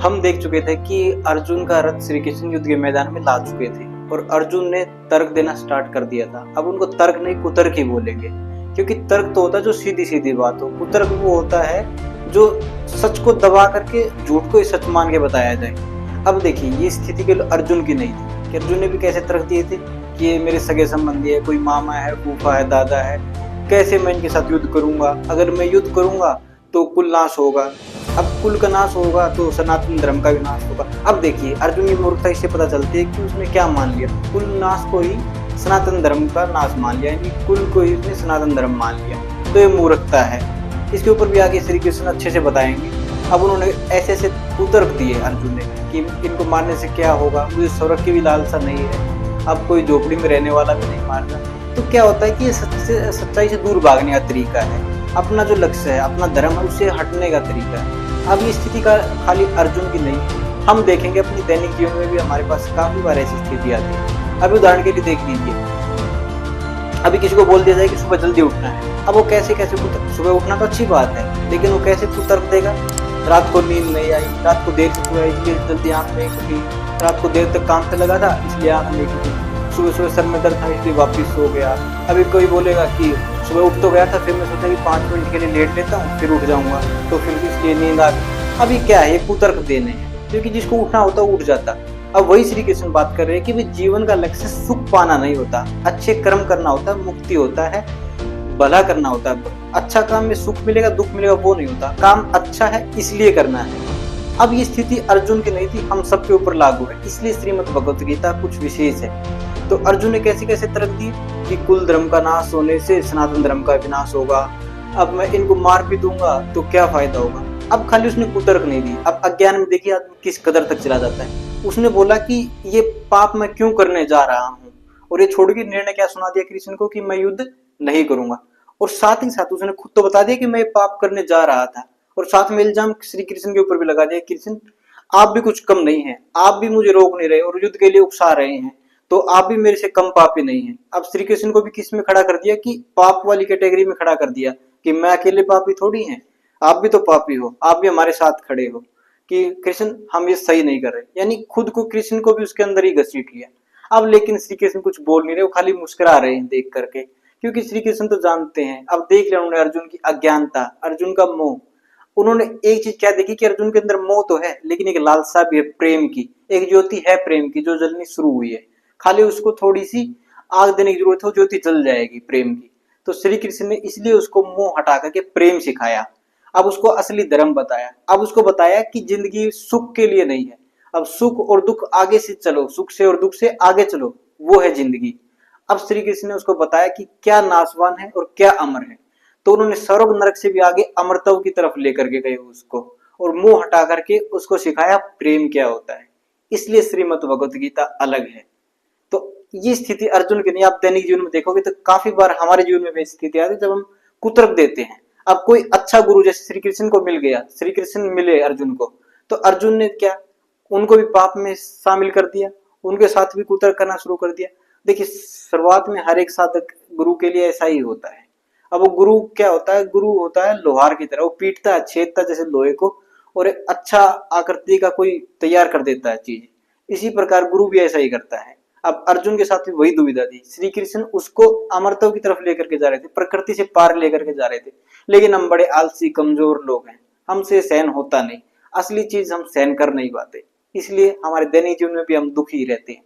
हम देख चुके थे कि अर्जुन का रथ श्री कृष्ण युद्ध के मैदान में ला चुके थे और अर्जुन ने तर्क देना स्टार्ट कर दिया था। अब उनको तर्क नहीं कुतर्क ही बोलेंगे, क्योंकि तर्क तो होता है जो सीधी सीधी बात हो, कुतर्क वो होता है जो सच को दबा करके झूठ को ही सच मान के बताया जाए। अब देखिए ये स्थिति के अर्जुन की नहीं थी कि अर्जुन ने भी कैसे तर्क दिए थे कि ये मेरे सगे संबंधी है, कोई मामा है, फूफा है, दादा है, कैसे मैं इनके साथ युद्ध करूंगा, अगर मैं युद्ध करूंगा तो कुल नाश होगा, अब कुल का नाश होगा तो सनातन धर्म का भी नाश होगा। अब देखिए अर्जुन की मूर्खता इससे पता चलती है कि उसने क्या मान लिया, कुल नाश को ही सनातन धर्म का नाश मान लिया, यानी कुल को ही उसने सनातन धर्म मान लिया, तो ये मूर्खता है। इसके ऊपर भी आगे श्री कृष्ण अच्छे से बताएंगे। अब उन्होंने ऐसे ऐसे कुतर्क दिए अर्जुन ने कि इनको मारने से क्या होगा, मुझे स्वर्ग की भी लालसा नहीं है, अब कोई झोपड़ी में रहने वाला भी नहीं मारना। तो क्या होता है कि ये सच्चाई से दूर भागने का तरीका है, अपना जो लक्ष्य है, अपना धर्म है, उससे हटने का तरीका है। अब ये स्थिति का खाली अर्जुन की नहीं, हम देखेंगे अपनी दैनिक जीवन में भी हमारे पास काफी बार ऐसी स्थिति आती है। अभी उदाहरण के लिए देख लीजिए, अभी किसी को बोल दिया जाए कि सुबह जल्दी उठना है, अब वो कैसे सुबह उठना तो अच्छी बात है, लेकिन वो कैसे कुतर्क देगा, रात को नींद नहीं आई, रात को देर से सोया इसलिए जल्दी आंख नहीं खुली, रात को देर तक काम पे लगा था इसलिए आंख नहीं खुली, सुबह सुबह सर में दर्द था इसलिए वापिस सो गया। अभी कोई बोलेगा कि सुबह उठ तो गया था, फिर मैं सोचा कि 5 मिनट के लिए लेट लेता हूँ फिर उठ जाऊंगा, तो फिर इसलिए नींद आ गई। अभी क्या है, ये कुतर्क देने हैं, क्योंकि जिसको उठना होता है उठ जाता। अब वही श्री कृष्ण बात कर रहे हैं कि जीवन का लक्ष्य सुख पाना नहीं होता, अच्छे कर्म करना होता है, मुक्ति होता है, भला करना होता है। अच्छा काम में सुख मिलेगा दुख मिलेगा वो नहीं होता, काम अच्छा है इसलिए करना है। अब ये स्थिति अर्जुन की नहीं थी, हम सबके ऊपर लागू है, इसलिए श्रीमद् भगवत गीता कुछ विशेष है। तो अर्जुन ने कैसे कैसे तर्क दिए कि कुल धर्म का नाश होने से सनातन धर्म का विनाश होगा, अब मैं इनको मार भी दूंगा तो क्या फायदा होगा। अब खाली उसने कुतर्क नहीं दी। अब अज्ञान में देखिए आदमी किस कदर तक चला जाता है। उसने बोला कि ये पाप मैं क्यों करने जा रहा हूँ, और ये छोड़ के निर्णय क्या सुना दिया कृष्ण को कि मैं युद्ध नहीं करूंगा, और साथ ही साथ उसने खुद तो बता दिया कि मैं पाप करने जा रहा था, और साथ में इल्जाम श्री कृष्ण के ऊपर भी लगा दिया, कृष्ण आप भी कुछ कम नहीं है, आप भी मुझे रोक नहीं रहे और युद्ध के लिए उकसा रहे हैं, तो आप भी मेरे से कम पापी नहीं है। अब श्री कृष्ण को भी किस में खड़ा कर दिया कि पाप वाली कैटेगरी में खड़ा कर दिया कि मैं अकेले पापी थोड़ी हैं, आप भी तो पापी हो, आप भी हमारे साथ खड़े हो कि कृष्ण हम ये सही नहीं कर रहे, यानी खुद को कृष्ण को भी उसके अंदर ही घसीट लिया। अब लेकिन श्री कृष्ण कुछ बोल नहीं रहे, वो खाली मुस्कुरा रहे हैं देख करके, क्योंकि श्री कृष्ण तो जानते हैं। अब देख लिया उन्होंने अर्जुन की अज्ञानता, अर्जुन का मोह। उन्होंने एक चीज क्या देखी कि अर्जुन के अंदर मोह तो है, लेकिन एक लालसा भी है प्रेम की, एक ज्योति है प्रेम की जो जलनी शुरू हुई है, खाली उसको थोड़ी सी आग देने की जरूरत है, ज्योति जल जाएगी प्रेम की। तो श्री कृष्ण ने इसलिए उसको मोह हटा करके प्रेम सिखाया। अब उसको असली धर्म बताया। अब उसको बताया कि जिंदगी सुख के लिए नहीं है, अब सुख और दुख आगे से चलो, सुख से और दुख से आगे चलो, वो है जिंदगी। अब श्री कृष्ण ने उसको बताया कि क्या नाशवान है और क्या अमर है। तो उन्होंने स्वर्ग नरक से भी आगे अमरत्व की तरफ लेकर के गए उसको, और मोह हटा करके उसको सिखाया प्रेम क्या होता है। इसलिए श्रीमद् भगवत गीता अलग है। तो ये स्थिति अर्जुन की नहीं, आप दैनिक जीवन में देखोगे तो काफी बार हमारे जीवन में भी स्थिति आती है जब हम कुतर्क देते हैं। अब कोई अच्छा गुरु जैसे श्री कृष्ण को मिल गया, श्री कृष्ण मिले अर्जुन को, तो अर्जुन ने क्या उनको भी पाप में शामिल कर दिया, उनके साथ भी कुतर्क करना शुरू कर दिया। देखिए शुरुआत में हर एक साधक गुरु के लिए ऐसा ही होता है। अब वो गुरु क्या होता है, गुरु होता है लोहार की तरह, वो पीटता है, छेदता जैसे लोहे को, और एक अच्छा आकृति का कोई तैयार कर देता है चीज। इसी प्रकार गुरु भी ऐसा ही करता है। अब अर्जुन के साथ भी वही दुविधा थी, श्री कृष्ण उसको अमरत्व की तरफ लेकर के जा रहे थे, प्रकृति से पार लेकर के जा रहे थे, लेकिन हम बड़े आलसी कमजोर लोग हैं, हमसे सहन होता नहीं, असली चीज हम सहन कर नहीं पाते, इसलिए हमारे दैनिक जीवन में भी हम दुखी रहते हैं।